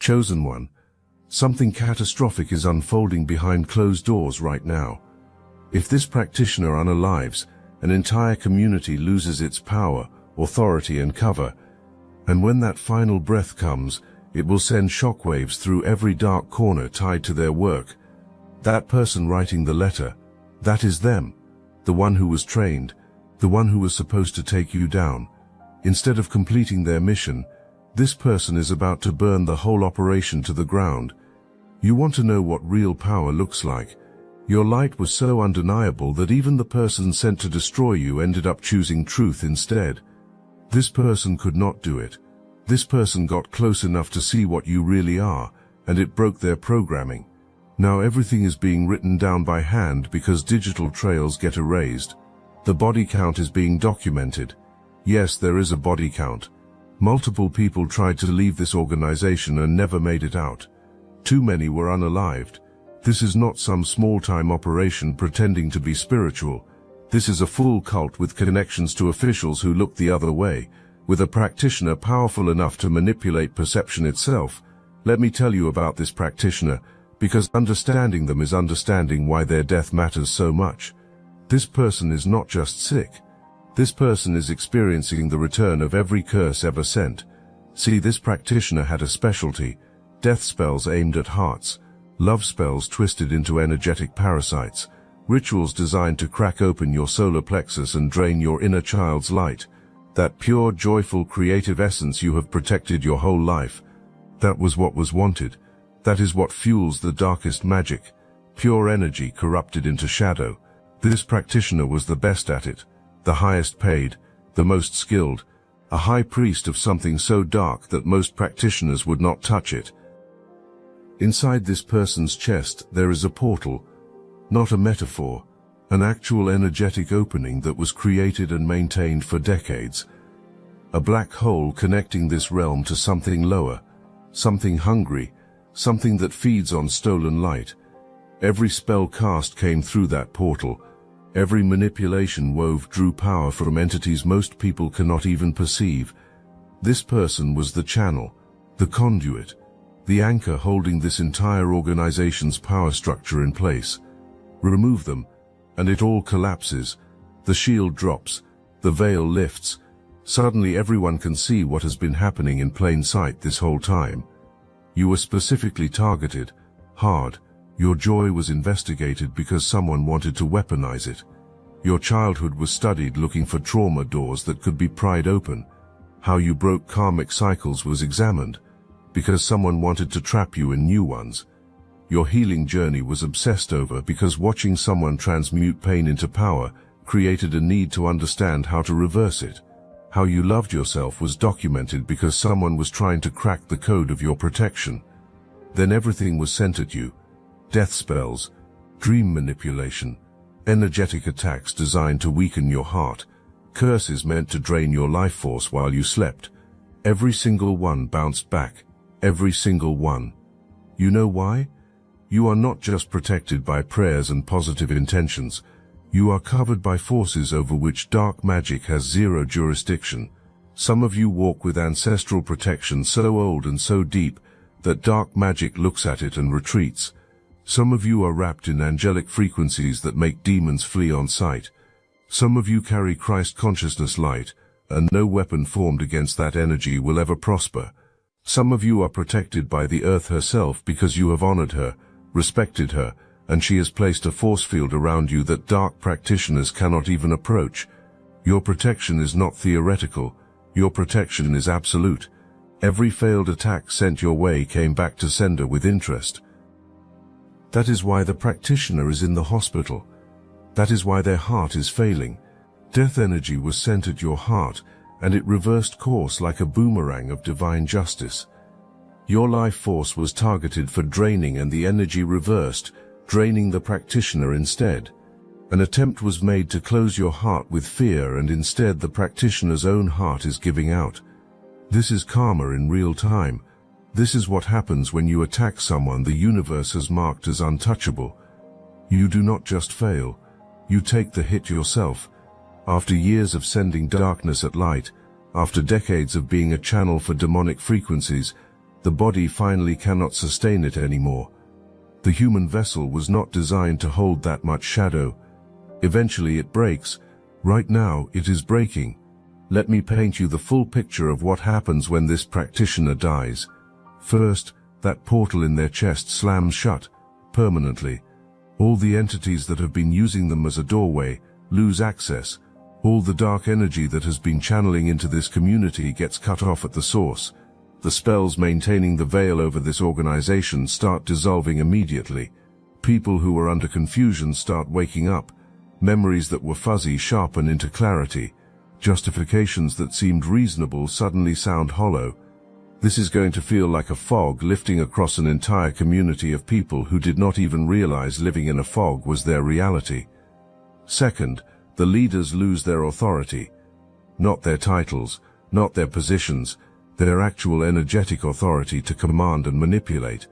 Chosen one, something catastrophic is unfolding behind closed doors right now. If this practitioner unalives, an entire community loses its power, authority and cover, and when that final breath comes, it will send shockwaves through every dark corner tied to their work. That person writing the letter, that is them, the one who was trained, the one who was supposed to take you down. Instead of completing their mission, this person is about to burn the whole operation to the ground. You want to know what real power looks like? Your light was so undeniable that even the person sent to destroy you ended up choosing truth instead. This person could not do it. This person got close enough to see what you really are, and it broke their programming. Now everything is being written down by hand because digital trails get erased. The body count is being documented. Yes, there is a body count. Multiple people tried to leave this organization and never made it out. Too many were unalived. This is not some small-time operation pretending to be spiritual. This is a full cult with connections to officials who look the other way, with a practitioner powerful enough to manipulate perception itself. Let me tell you about this practitioner, because understanding them is understanding why their death matters so much. This person is not just sick. This person is experiencing the return of every curse ever sent. See, this practitioner had a specialty: death spells aimed at hearts, love spells twisted into energetic parasites, rituals designed to crack open your solar plexus and drain your inner child's light, that pure, joyful, creative essence you have protected your whole life. That was what was wanted. That is what fuels the darkest magic, pure energy corrupted into shadow. This practitioner was the best at it, the highest paid, the most skilled, a high priest of something so dark that most practitioners would not touch it. Inside this person's chest there is a portal, not a metaphor, an actual energetic opening that was created and maintained for decades. A black hole connecting this realm to something lower, something hungry, something that feeds on stolen light. Every spell cast came through that portal. Every manipulation wove drew power from entities most people cannot even perceive. This person was the channel, the conduit, the anchor holding this entire organization's power structure in place. Remove them, and it all collapses. The shield drops, the veil lifts. Suddenly everyone can see what has been happening in plain sight this whole time. You were specifically targeted, hard. Your joy was investigated because someone wanted to weaponize it. Your childhood was studied looking for trauma doors that could be pried open. How you broke karmic cycles was examined because someone wanted to trap you in new ones. Your healing journey was obsessed over because watching someone transmute pain into power created a need to understand how to reverse it. How you loved yourself was documented because someone was trying to crack the code of your protection. Then everything was sent at you. Death spells, dream manipulation, energetic attacks designed to weaken your heart, curses meant to drain your life force while you slept. Every single one bounced back, every single one. You know why? You are not just protected by prayers and positive intentions. You are covered by forces over which dark magic has zero jurisdiction. Some of you walk with ancestral protection so old and so deep that dark magic looks at it and retreats. Some of you are wrapped in angelic frequencies that make demons flee on sight. Some of you carry Christ consciousness light, and no weapon formed against that energy will ever prosper. Some of you are protected by the earth herself because you have honored her, respected her, and she has placed a force field around you that dark practitioners cannot even approach. Your protection is not theoretical. Your protection is absolute. Every failed attack sent your way came back to sender with interest. That is why the practitioner is in the hospital. That is why their heart is failing. Death energy was sent at your heart, and it reversed course like a boomerang of divine justice. Your life force was targeted for draining, and the energy reversed, draining the practitioner instead. An attempt was made to close your heart with fear, and instead the practitioner's own heart is giving out. This is karma in real time. This is what happens when you attack someone the universe has marked as untouchable. You do not just fail, you take the hit yourself. After years of sending darkness at light, after decades of being a channel for demonic frequencies, The body finally cannot sustain it anymore. The human vessel was not designed to hold that much shadow. Eventually it breaks. Right now it is breaking. Let me paint you the full picture of what happens when this practitioner dies. First, that portal in their chest slams shut, permanently. All the entities that have been using them as a doorway lose access. All the dark energy that has been channeling into this community gets cut off at the source. The spells maintaining the veil over this organization start dissolving immediately. People who are under confusion start waking up. Memories that were fuzzy sharpen into clarity. Justifications that seemed reasonable suddenly sound hollow. This is going to feel like a fog lifting across an entire community of people who did not even realize living in a fog was their reality. Second, the leaders lose their authority. Not their titles, not their positions, their actual energetic authority to command and manipulate.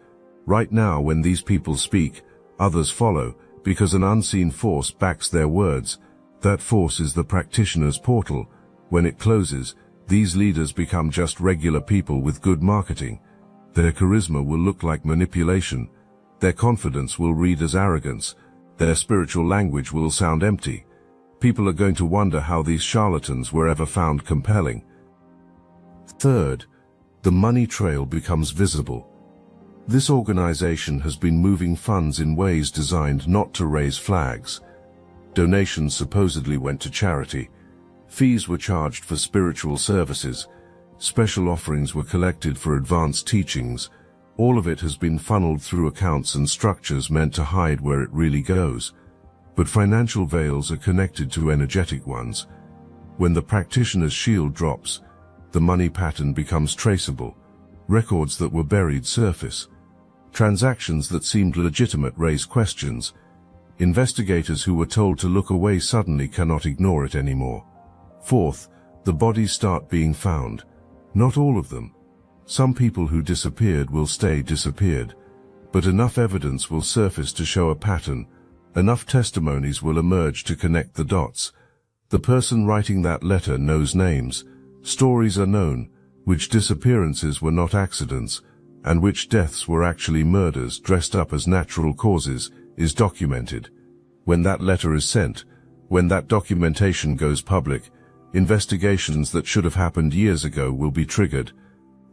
Right now, when these people speak, others follow, because an unseen force backs their words. That force is the practitioner's portal. When it closes, these leaders become just regular people with good marketing. Their charisma will look like manipulation. Their confidence will read as arrogance. Their spiritual language will sound empty. People are going to wonder how these charlatans were ever found compelling. Third, the money trail becomes visible. This organization has been moving funds in ways designed not to raise flags. Donations supposedly went to charity. Fees were charged for spiritual services. Special offerings were collected for advanced teachings. All of it has been funneled through accounts and structures meant to hide where it really goes. But financial veils are connected to energetic ones. When the practitioner's shield drops, the money pattern becomes traceable. Records that were buried surface. Transactions that seemed legitimate raise questions. Investigators who were told to look away suddenly cannot ignore it anymore. Fourth, the bodies start being found. Not all of them. Some people who disappeared will stay disappeared. But enough evidence will surface to show a pattern. Enough testimonies will emerge to connect the dots. The person writing that letter knows names. Stories are known, which disappearances were not accidents, and which deaths were actually murders dressed up as natural causes, is documented. When that letter is sent, when that documentation goes public, investigations that should have happened years ago will be triggered.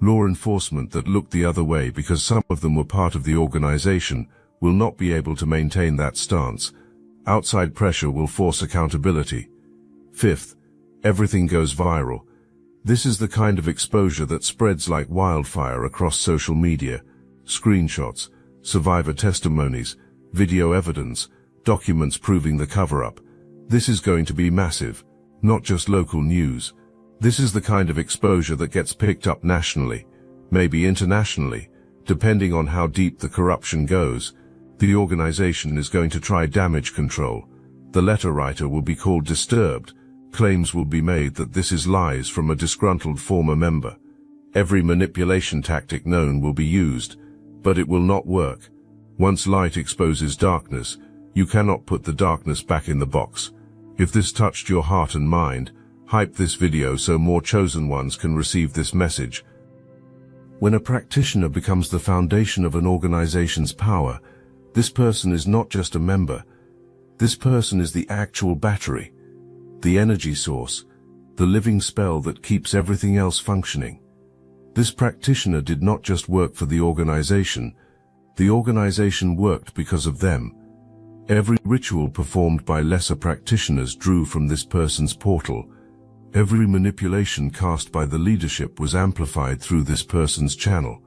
Law enforcement that looked the other way because some of them were part of the organization will not be able to maintain that stance. Outside pressure will force accountability. Fifth, everything goes viral. This is the kind of exposure that spreads like wildfire across social media. Screenshots, survivor testimonies, video evidence, documents proving the cover-up. This is going to be massive, not just local news. This is the kind of exposure that gets picked up nationally, maybe internationally, depending on how deep the corruption goes. The organization is going to try damage control. The letter writer will be called disturbed. Claims will be made that this is lies from a disgruntled former member. Every manipulation tactic known will be used, but it will not work. Once light exposes darkness, you cannot put the darkness back in the box. If this touched your heart and mind, hype this video so more chosen ones can receive this message. When a practitioner becomes the foundation of an organization's power, this person is not just a member. This person is the actual battery. The energy source, the living spell that keeps everything else functioning. This practitioner did not just work for the organization worked because of them. Every ritual performed by lesser practitioners drew from this person's portal. Every manipulation cast by the leadership was amplified through this person's channel.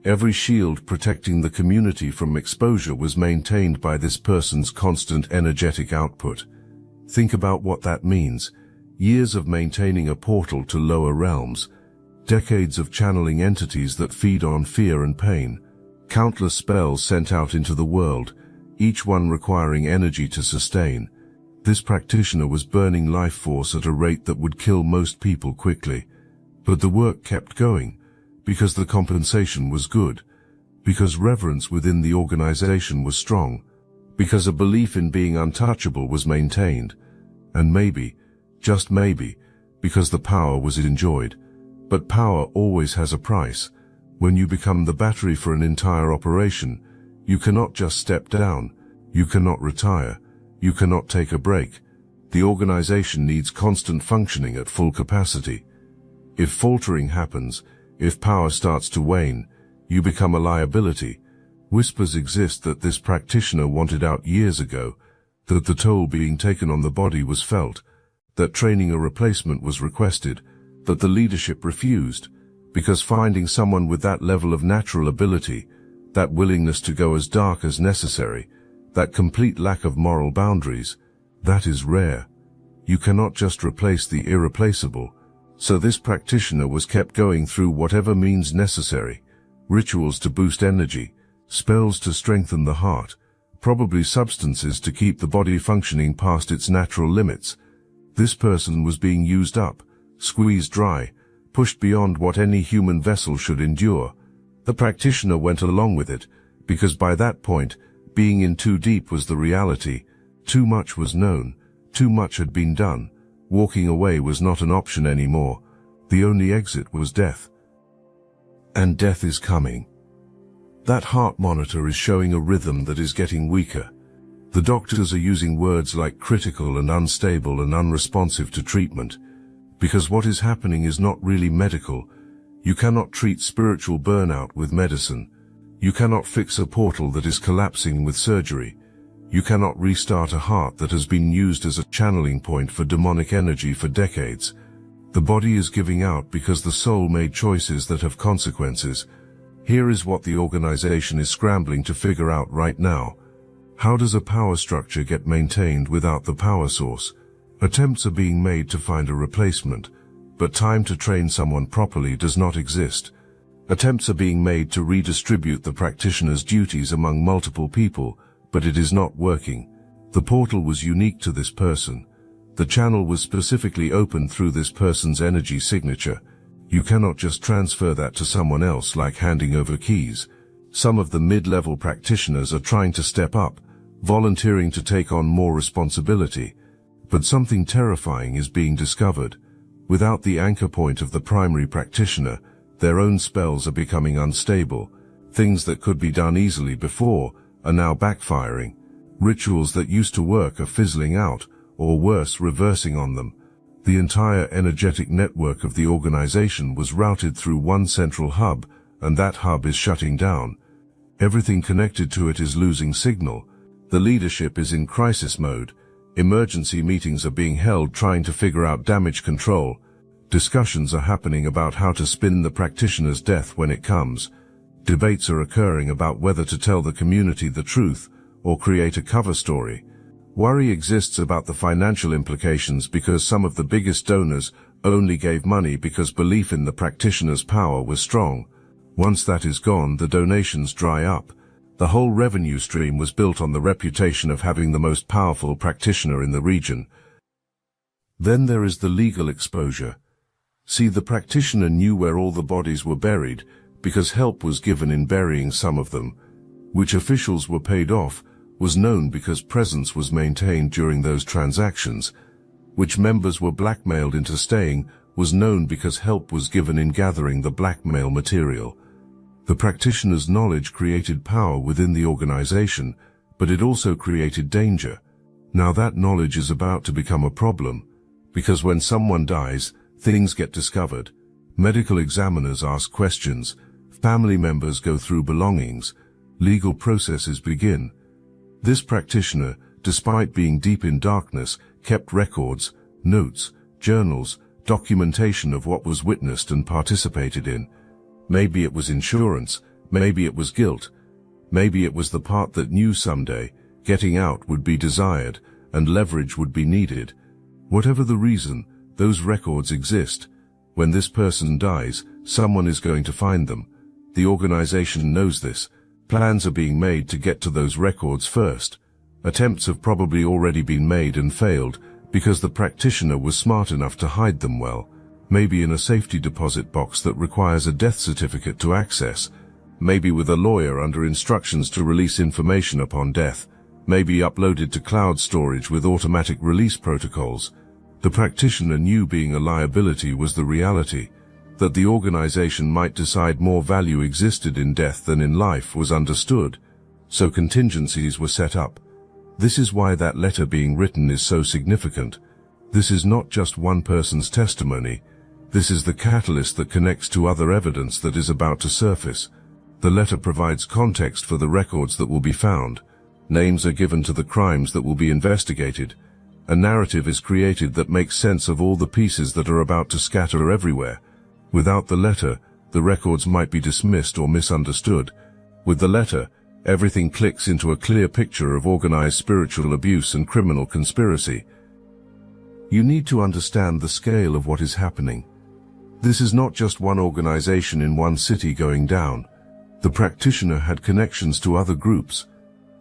Every shield protecting the community from exposure was maintained by this person's constant energetic output. Think about what that means. Years of maintaining a portal to lower realms. Decades of channeling entities that feed on fear and pain. Countless spells sent out into the world, each one requiring energy to sustain. This practitioner was burning life force at a rate that would kill most people quickly. But the work kept going, because the compensation was good, because reverence within the organization was strong, because a belief in being untouchable was maintained, and maybe, just maybe, because the power was enjoyed. But power always has a price. When you become the battery for an entire operation, you cannot just step down, you cannot retire, you cannot take a break. The organization needs constant functioning at full capacity. If faltering happens, if power starts to wane, you become a liability. Whispers exist that this practitioner wanted out years ago, that the toll being taken on the body was felt, that training a replacement was requested, that the leadership refused, because finding someone with that level of natural ability, that willingness to go as dark as necessary, that complete lack of moral boundaries, that is rare. You cannot just replace the irreplaceable. So this practitioner was kept going through whatever means necessary, rituals to boost energy, spells to strengthen the heart, probably substances to keep the body functioning past its natural limits. This person was being used up, squeezed dry, pushed beyond what any human vessel should endure. The practitioner went along with it, because by that point, being in too deep was the reality. Too much was known, too much had been done. Walking away was not an option anymore. The only exit was death. And death is coming. That heart monitor is showing a rhythm that is getting weaker. The doctors are using words like critical and unstable and unresponsive to treatment, because what is happening is not really medical. You cannot treat spiritual burnout with medicine. You cannot fix a portal that is collapsing with surgery. You cannot restart a heart that has been used as a channeling point for demonic energy for decades. The body is giving out because the soul made choices that have consequences. Here is what the organization is scrambling to figure out right now. How does a power structure get maintained without the power source? Attempts are being made to find a replacement, but time to train someone properly does not exist. Attempts are being made to redistribute the practitioner's duties among multiple people, but it is not working. The portal was unique to this person. The channel was specifically opened through this person's energy signature. You cannot just transfer that to someone else like handing over keys. Some of the mid-level practitioners are trying to step up, volunteering to take on more responsibility. But something terrifying is being discovered. Without the anchor point of the primary practitioner, their own spells are becoming unstable. Things that could be done easily before are now backfiring. Rituals that used to work are fizzling out, or worse, reversing on them. The entire energetic network of the organization was routed through one central hub, and that hub is shutting down. Everything connected to it is losing signal. The leadership is in crisis mode. Emergency meetings are being held trying to figure out damage control. Discussions are happening about how to spin the practitioner's death when it comes. Debates are occurring about whether to tell the community the truth or create a cover story. Worry exists about the financial implications because some of the biggest donors only gave money because belief in the practitioner's power was strong. Once that is gone, the donations dry up. The whole revenue stream was built on the reputation of having the most powerful practitioner in the region. Then there is the legal exposure. See, the practitioner knew where all the bodies were buried because help was given in burying some of them. Which officials were paid off was known because presence was maintained during those transactions. Which members were blackmailed into staying was known because help was given in gathering the blackmail material. The practitioner's knowledge created power within the organization, but it also created danger. Now that knowledge is about to become a problem, because when someone dies, things get discovered. Medical examiners ask questions, family members go through belongings, legal processes begin. This practitioner, despite being deep in darkness, kept records, notes, journals, documentation of what was witnessed and participated in. Maybe it was insurance, maybe it was guilt, maybe it was the part that knew someday getting out would be desired and leverage would be needed. Whatever the reason, those records exist. When this person dies, someone is going to find them. The organization knows this. Plans are being made to get to those records first. Attempts have probably already been made and failed because the practitioner was smart enough to hide them well. Maybe in a safety deposit box that requires a death certificate to access. Maybe with a lawyer under instructions to release information upon death. Maybe uploaded to cloud storage with automatic release protocols. The practitioner knew being a liability was the reality. That the organization might decide more value existed in death than in life was understood, so contingencies were set up. This is why that letter being written is so significant. This is not just one person's testimony. This is the catalyst that connects to other evidence that is about to surface. The letter provides context for the records that will be found. Names are given to the crimes that will be investigated. A narrative is created that makes sense of all the pieces that are about to scatter everywhere. Without the letter, the records might be dismissed or misunderstood. With the letter, everything clicks into a clear picture of organized spiritual abuse and criminal conspiracy. You need to understand the scale of what is happening. This is not just one organization in one city going down. The practitioner had connections to other groups.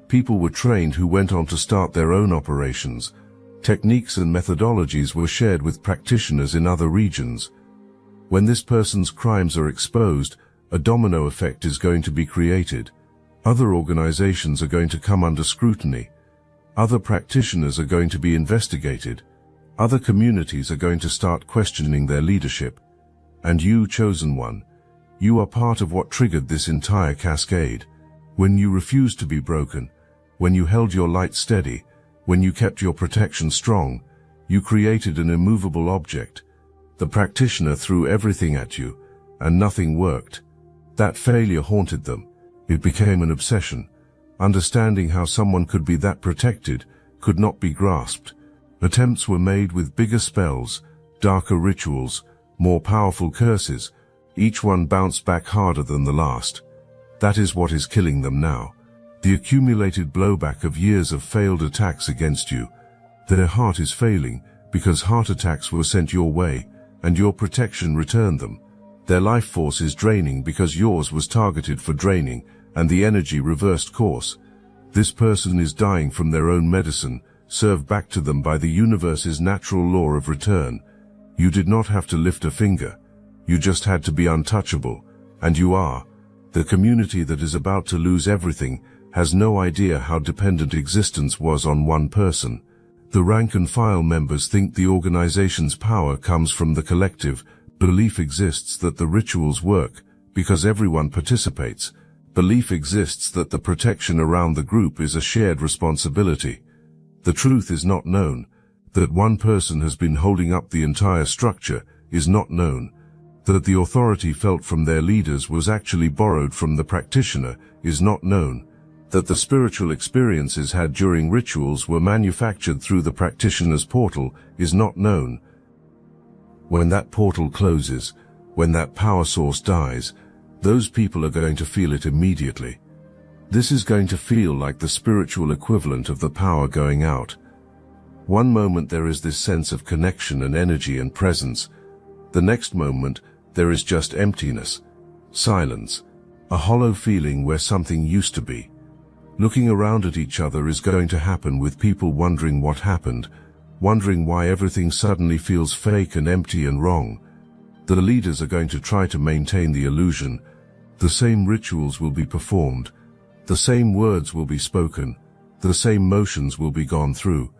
People were trained who went on to start their own operations. Techniques and methodologies were shared with practitioners in other regions. When this person's crimes are exposed, a domino effect is going to be created. Other organizations are going to come under scrutiny. Other practitioners are going to be investigated. Other communities are going to start questioning their leadership. And you, chosen one, you are part of what triggered this entire cascade. When you refused to be broken, when you held your light steady, when you kept your protection strong, you created an immovable object. The practitioner threw everything at you, and nothing worked. That failure haunted them. It became an obsession. Understanding how someone could be that protected could not be grasped. Attempts were made with bigger spells, darker rituals, more powerful curses. Each one bounced back harder than the last. That is what is killing them now. The accumulated blowback of years of failed attacks against you. Their heart is failing because heart attacks were sent your way, and your protection returned them. Their life force is draining because yours was targeted for draining, and the energy reversed course. This person is dying from their own medicine, served back to them by the universe's natural law of return. You did not have to lift a finger. You just had to be untouchable, and you are. The community that is about to lose everything has no idea how dependent existence was on one person. The rank-and-file members think the organization's power comes from the collective. Belief exists that the rituals work because everyone participates. Belief exists that the protection around the group is a shared responsibility. The truth is not known. That one person has been holding up the entire structure is not known. That the authority felt from their leaders was actually borrowed from the practitioner is not known. That the spiritual experiences had during rituals were manufactured through the practitioner's portal is not known. When that portal closes, when that power source dies, those people are going to feel it immediately. This is going to feel like the spiritual equivalent of the power going out. One moment there is this sense of connection and energy and presence. The next moment there is just emptiness, silence, a hollow feeling where something used to be. Looking around at each other is going to happen with people wondering what happened, wondering why everything suddenly feels fake and empty and wrong. The leaders are going to try to maintain the illusion. The same rituals will be performed. The same words will be spoken. The same motions will be gone through.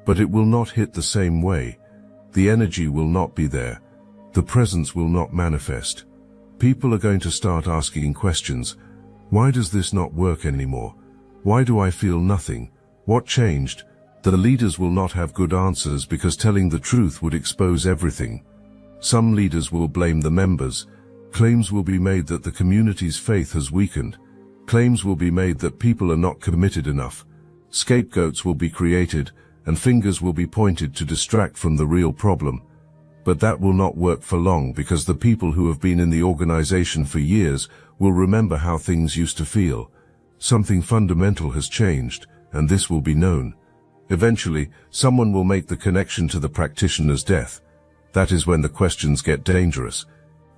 But it will not hit the same way. The energy will not be there. The presence will not manifest. People are going to start asking questions. Why does this not work anymore? Why do I feel nothing? What changed? The leaders will not have good answers because telling the truth would expose everything. Some leaders will blame the members. Claims will be made that the community's faith has weakened. Claims will be made that people are not committed enough. Scapegoats will be created, and fingers will be pointed to distract from the real problem. But that will not work for long because the people who have been in the organization for years will remember how things used to feel. Something fundamental has changed, and this will be known. Eventually, someone will make the connection to the practitioner's death. That is when the questions get dangerous.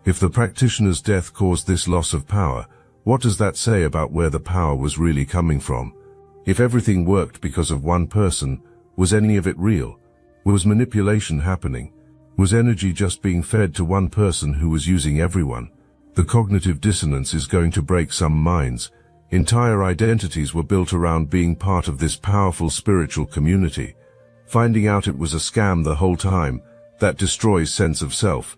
If the practitioner's death caused this loss of power, what does that say about where the power was really coming from? If everything worked because of one person, was any of it real? Was manipulation happening? Was energy just being fed to one person who was using everyone? The cognitive dissonance is going to break some minds. Entire identities were built around being part of this powerful spiritual community. Finding out it was a scam the whole time, that destroys sense of self.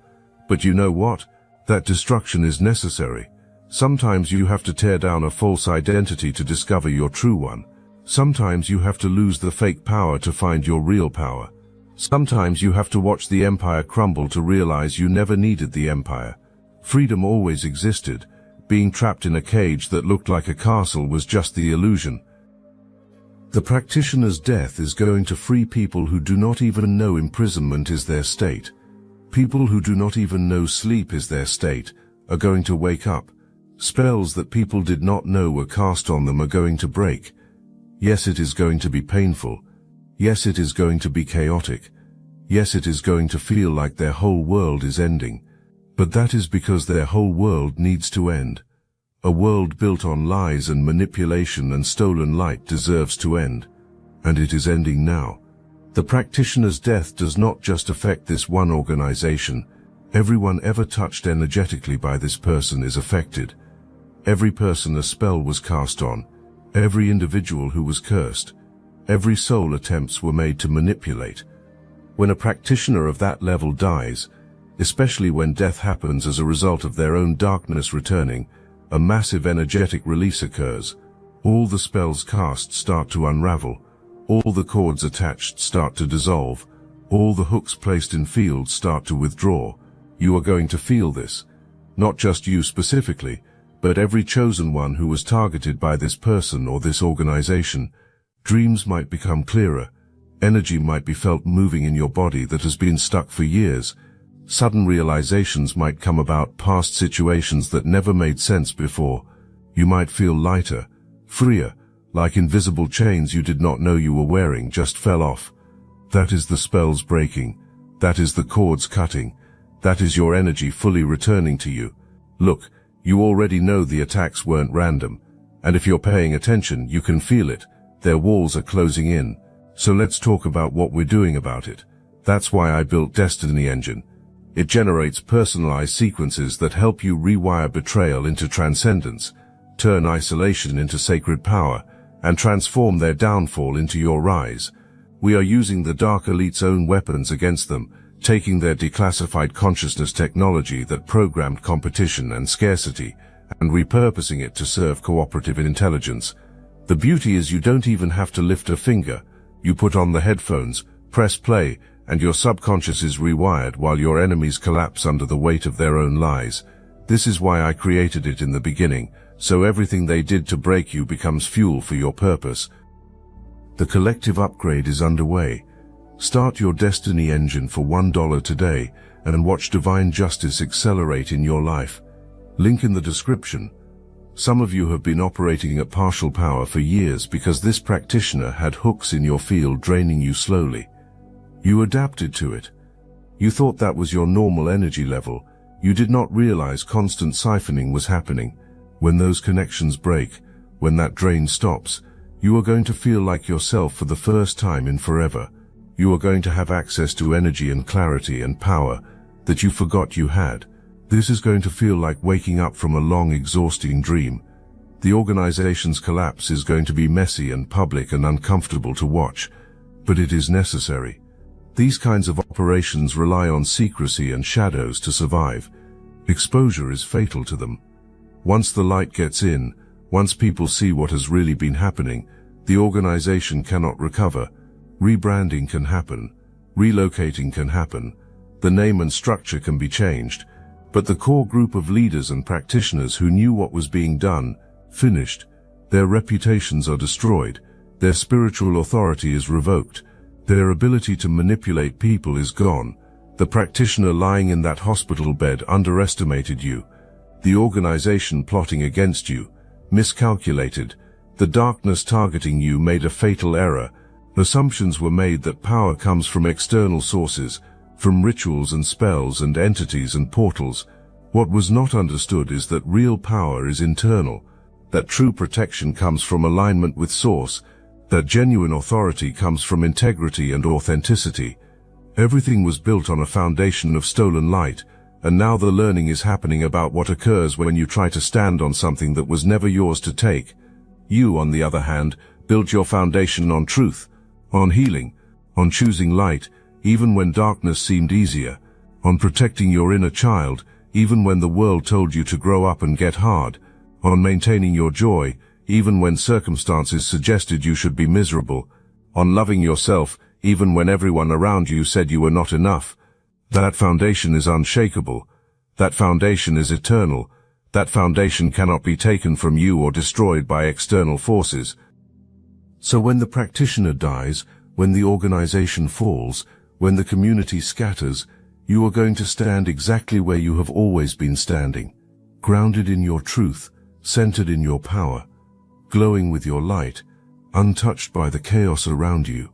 But you know what? That destruction is necessary. Sometimes you have to tear down a false identity to discover your true one. Sometimes you have to lose the fake power to find your real power. Sometimes you have to watch the empire crumble to realize you never needed the empire. Freedom always existed. Being trapped in a cage that looked like a castle was just the illusion. The practitioner's death is going to free people who do not even know imprisonment is their state. People who do not even know sleep is their state are going to wake up. Spells that people did not know were cast on them are going to break. Yes, it is going to be painful. Yes, it is going to be chaotic. Yes, it is going to feel like their whole world is ending. But that is because their whole world needs to end. A world built on lies and manipulation and stolen light deserves to end. And it is ending now. The practitioner's death does not just affect this one organization. Everyone ever touched energetically by this person is affected. Every person a spell was cast on. Every individual who was cursed. Every soul attempts were made to manipulate. When a practitioner of that level dies, especially when death happens as a result of their own darkness returning, a massive energetic release occurs. All the spells cast start to unravel. All the cords attached start to dissolve. All the hooks placed in fields start to withdraw. You are going to feel this. Not just you specifically, but every chosen one who was targeted by this person or this organization. Dreams might become clearer. Energy might be felt moving in your body that has been stuck for years. Sudden realizations might come about past situations that never made sense before. You might feel lighter, freer, like invisible chains you did not know you were wearing just fell off. That is the spells breaking. That is the cords cutting. That is your energy fully returning to you. Look, you already know the attacks weren't random, and if you're paying attention, you can feel it. Their walls are closing in. So let's talk about what we're doing about it. That's why I built Destiny Engine. It generates personalized sequences that help you rewire betrayal into transcendence, turn isolation into sacred power, and transform their downfall into your rise. We are using the Dark Elite's own weapons against them, taking their declassified consciousness technology that programmed competition and scarcity, and repurposing it to serve cooperative intelligence. The beauty is you don't even have to lift a finger. You put on the headphones, press play, and your subconscious is rewired while your enemies collapse under the weight of their own lies. This is why I created it in the beginning, so everything they did to break you becomes fuel for your purpose. The collective upgrade is underway. Start your Destiny Engine for $1 today and watch divine justice accelerate in your life. Link in the description. Some of you have been operating at partial power for years because this practitioner had hooks in your field draining you slowly. You adapted to it. You thought that was your normal energy level. You did not realize constant siphoning was happening. When those connections break, when that drain stops, you are going to feel like yourself for the first time in forever. You are going to have access to energy and clarity and power that you forgot you had. This is going to feel like waking up from a long, exhausting dream. The organization's collapse is going to be messy and public and uncomfortable to watch, but it is necessary. These kinds of operations rely on secrecy and shadows to survive. Exposure is fatal to them. Once the light gets in, once people see what has really been happening, the organization cannot recover. Rebranding can happen. Relocating can happen. The name and structure can be changed. But the core group of leaders and practitioners who knew what was being done, finished. Their reputations are destroyed. Their spiritual authority is revoked. Their ability to manipulate people is gone. The practitioner lying in that hospital bed underestimated you. The organization plotting against you miscalculated. The darkness targeting you made a fatal error. Assumptions were made that power comes from external sources, from rituals and spells and entities and portals. What was not understood is that real power is internal, that true protection comes from alignment with source, that genuine authority comes from integrity and authenticity. Everything was built on a foundation of stolen light, and now the learning is happening about what occurs when you try to stand on something that was never yours to take. You, on the other hand, built your foundation on truth, on healing, on choosing light, even when darkness seemed easier, on protecting your inner child, even when the world told you to grow up and get hard, on maintaining your joy, even when circumstances suggested you should be miserable, on loving yourself, even when everyone around you said you were not enough. That foundation is unshakable. That foundation is eternal. That foundation cannot be taken from you or destroyed by external forces. So when the practitioner dies, when the organization falls, when the community scatters, you are going to stand exactly where you have always been standing, grounded in your truth, centered in your power, glowing with your light, untouched by the chaos around you.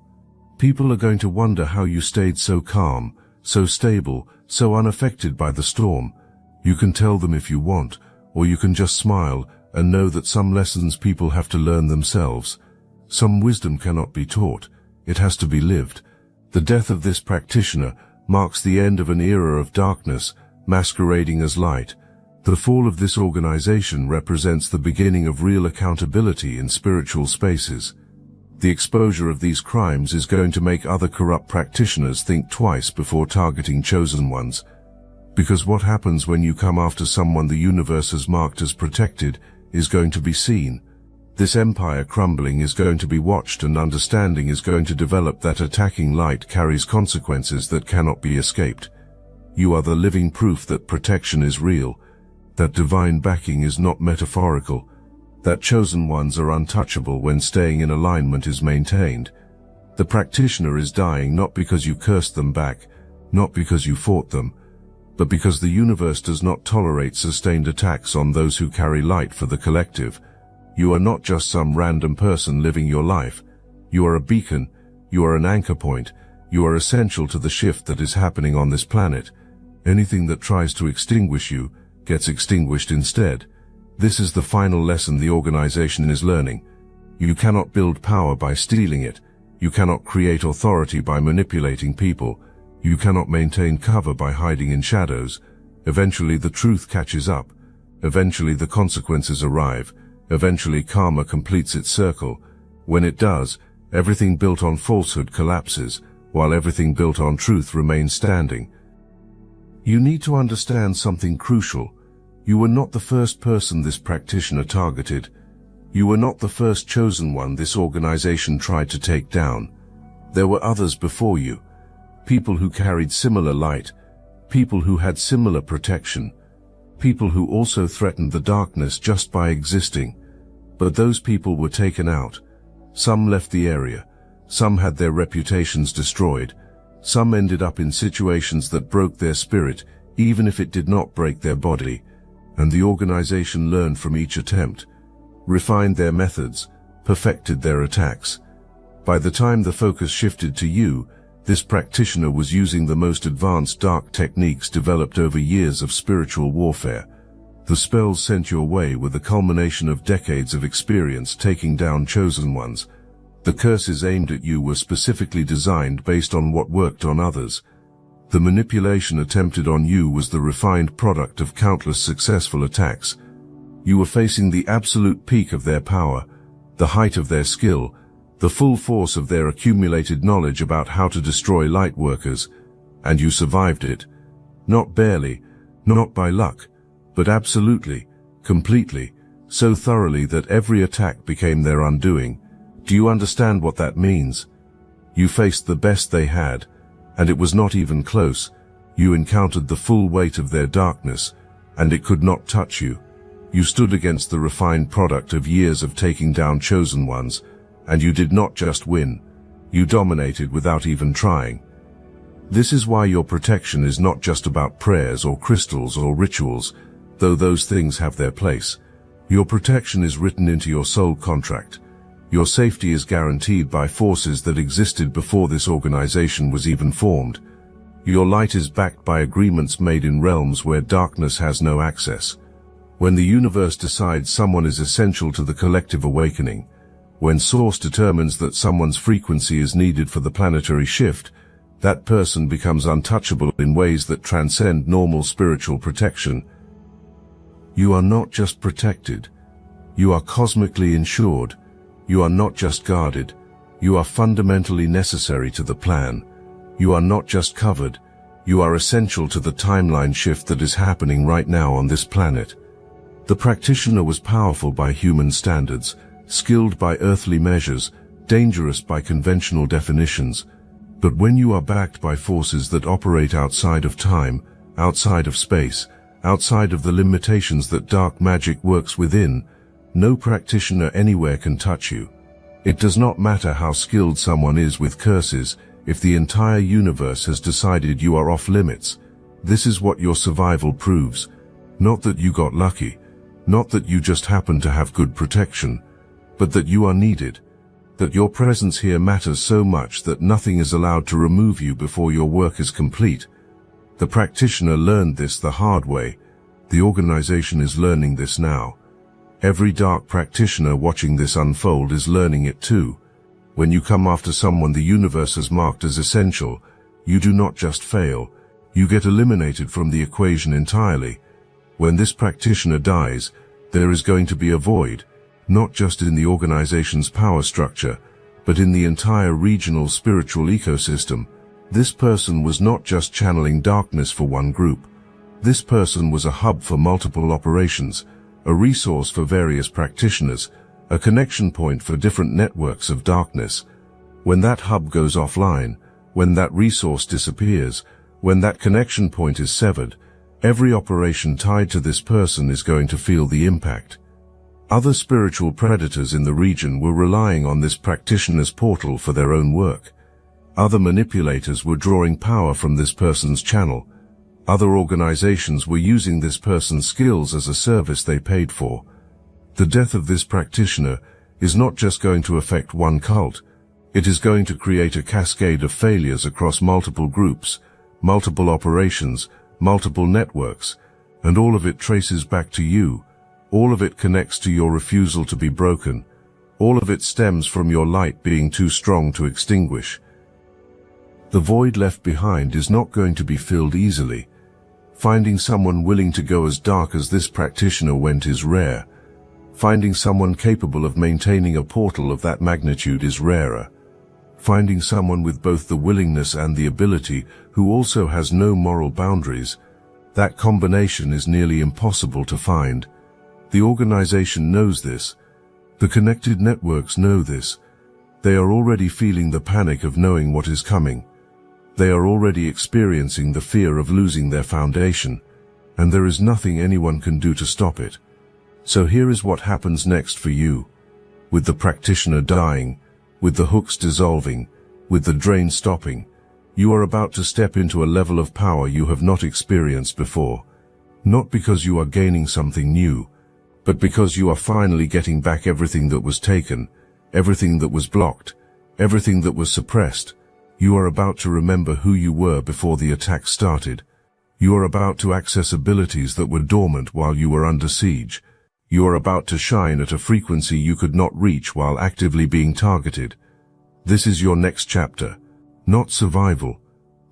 People are going to wonder how you stayed so calm, so stable, so unaffected by the storm. You can tell them if you want, or you can just smile and know that some lessons people have to learn themselves. Some wisdom cannot be taught, it has to be lived. The death of this practitioner marks the end of an era of darkness, masquerading as light. The fall of this organization represents the beginning of real accountability in spiritual spaces. The exposure of these crimes is going to make other corrupt practitioners think twice before targeting chosen ones. Because what happens when you come after someone the universe has marked as protected is going to be seen. This empire crumbling is going to be watched, and understanding is going to develop that attacking light carries consequences that cannot be escaped. You are the living proof that protection is real, that divine backing is not metaphorical, that chosen ones are untouchable when staying in alignment is maintained. The practitioner is dying not because you cursed them back, not because you fought them, but because the universe does not tolerate sustained attacks on those who carry light for the collective. You are not just some random person living your life. You are a beacon, you are an anchor point, you are essential to the shift that is happening on this planet. Anything that tries to extinguish you gets extinguished instead. This is the final lesson the organization is learning. You cannot build power by stealing it. You cannot create authority by manipulating people. You cannot maintain cover by hiding in shadows. Eventually the truth catches up. Eventually the consequences arrive. Eventually karma completes its circle. When it does, everything built on falsehood collapses, while everything built on truth remains standing. You need to understand something crucial. You were not the first person this practitioner targeted. You were not the first chosen one this organization tried to take down. There were others before you. People who carried similar light. People who had similar protection. People who also threatened the darkness just by existing. But those people were taken out. Some left the area. Some had their reputations destroyed. Some ended up in situations that broke their spirit, even if it did not break their body. And the organization learned from each attempt, refined their methods, perfected their attacks. By the time the focus shifted to you, this practitioner was using the most advanced dark techniques developed over years of spiritual warfare. The spells sent your way were the culmination of decades of experience taking down chosen ones. The curses aimed at you were specifically designed based on what worked on others. The manipulation attempted on you was the refined product of countless successful attacks. You were facing the absolute peak of their power, the height of their skill, the full force of their accumulated knowledge about how to destroy light workers, and you survived it. Not barely, not by luck, but absolutely, completely, so thoroughly that every attack became their undoing. Do you understand what that means? You faced the best they had, and it was not even close. You encountered the full weight of their darkness, and it could not touch you. You stood against the refined product of years of taking down chosen ones, and you did not just win. You dominated without even trying. This is why your protection is not just about prayers or crystals or rituals, though those things have their place. Your protection is written into your soul contract. Your safety is guaranteed by forces that existed before this organization was even formed. Your light is backed by agreements made in realms where darkness has no access. When the universe decides someone is essential to the collective awakening, when Source determines that someone's frequency is needed for the planetary shift, that person becomes untouchable in ways that transcend normal spiritual protection. You are not just protected. You are cosmically insured. You are not just guarded. You are fundamentally necessary to the plan. You are not just covered. You are essential to the timeline shift that is happening right now on this planet. The practitioner was powerful by human standards, skilled by earthly measures, dangerous by conventional definitions. But when you are backed by forces that operate outside of time, outside of space, outside of the limitations that dark magic works within, no practitioner anywhere can touch you. It does not matter how skilled someone is with curses. If the entire universe has decided you are off limits, this is what your survival proves. Not that you got lucky, not that you just happen to have good protection, but that you are needed, that your presence here matters so much that nothing is allowed to remove you before your work is complete. The practitioner learned this the hard way. The organization is learning this now. Every dark practitioner watching this unfold is learning it too. When you come after someone the universe has marked as essential, you do not just fail, you get eliminated from the equation entirely. When this practitioner dies, there is going to be a void, not just in the organization's power structure, but in the entire regional spiritual ecosystem. This person was not just channeling darkness for one group. This person was a hub for multiple operations, a resource for various practitioners, a connection point for different networks of darkness. When that hub goes offline, when that resource disappears, when that connection point is severed, every operation tied to this person is going to feel the impact. Other spiritual predators in the region were relying on this practitioner's portal for their own work. Other manipulators were drawing power from this person's channel. Other organizations were using this person's skills as a service they paid for. The death of this practitioner is not just going to affect one cult. It is going to create a cascade of failures across multiple groups, multiple operations, multiple networks, and all of it traces back to you. All of it connects to your refusal to be broken. All of it stems from your light being too strong to extinguish. The void left behind is not going to be filled easily. Finding someone willing to go as dark as this practitioner went is rare. Finding someone capable of maintaining a portal of that magnitude is rarer. Finding someone with both the willingness and the ability, who also has no moral boundaries, that combination is nearly impossible to find. The organization knows this. The connected networks know this. They are already feeling the panic of knowing what is coming. They are already experiencing the fear of losing their foundation, and there is nothing anyone can do to stop it. So here is what happens next for you. With the practitioner dying, with the hooks dissolving, with the drain stopping, you are about to step into a level of power you have not experienced before. Not because you are gaining something new, but because you are finally getting back everything that was taken, everything that was blocked, everything that was suppressed. You are about to remember who you were before the attack started. You are about to access abilities that were dormant while you were under siege. You are about to shine at a frequency you could not reach while actively being targeted. This is your next chapter. Not survival.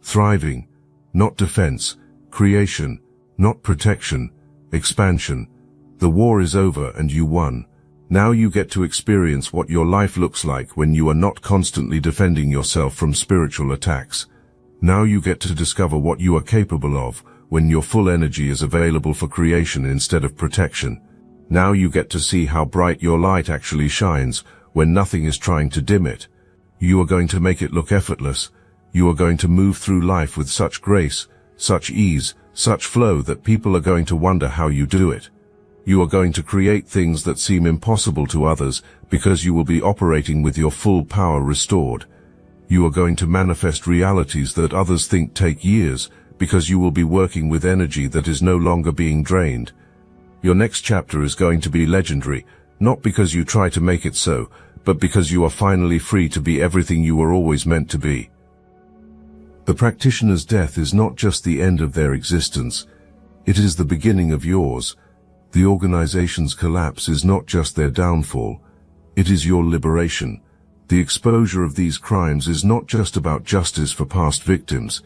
Thriving. Not defense. Creation. Not protection. Expansion. The war is over and you won. Now you get to experience what your life looks like when you are not constantly defending yourself from spiritual attacks. Now you get to discover what you are capable of when your full energy is available for creation instead of protection. Now you get to see how bright your light actually shines when nothing is trying to dim it. You are going to make it look effortless. You are going to move through life with such grace, such ease, such flow that people are going to wonder how you do it. You are going to create things that seem impossible to others because you will be operating with your full power restored. You are going to manifest realities that others think take years because you will be working with energy that is no longer being drained. Your next chapter is going to be legendary, not because you try to make it so, but because you are finally free to be everything you were always meant to be. The practitioner's death is not just the end of their existence, it is the beginning of yours. The organization's collapse is not just their downfall, it is your liberation. The exposure of these crimes is not just about justice for past victims,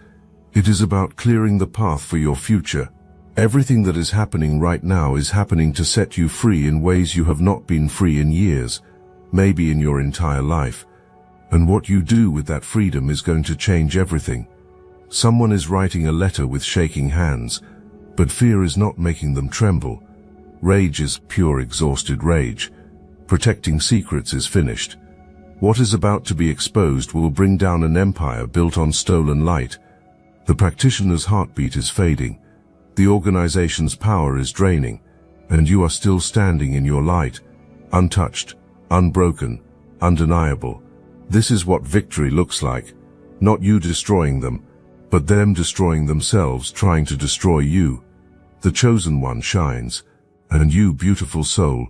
it is about clearing the path for your future. Everything that is happening right now is happening to set you free in ways you have not been free in years, maybe in your entire life. And what you do with that freedom is going to change everything. Someone is writing a letter with shaking hands, but fear is not making them tremble. Rage is pure exhausted rage. Protecting secrets is finished. What is about to be exposed will bring down an empire built on stolen light. The practitioner's heartbeat is fading. The organization's power is draining, and you are still standing in your light, untouched, unbroken, undeniable. This is what victory looks like. Not you destroying them, but them destroying themselves, trying to destroy you. The chosen one shines, and you, beautiful soul,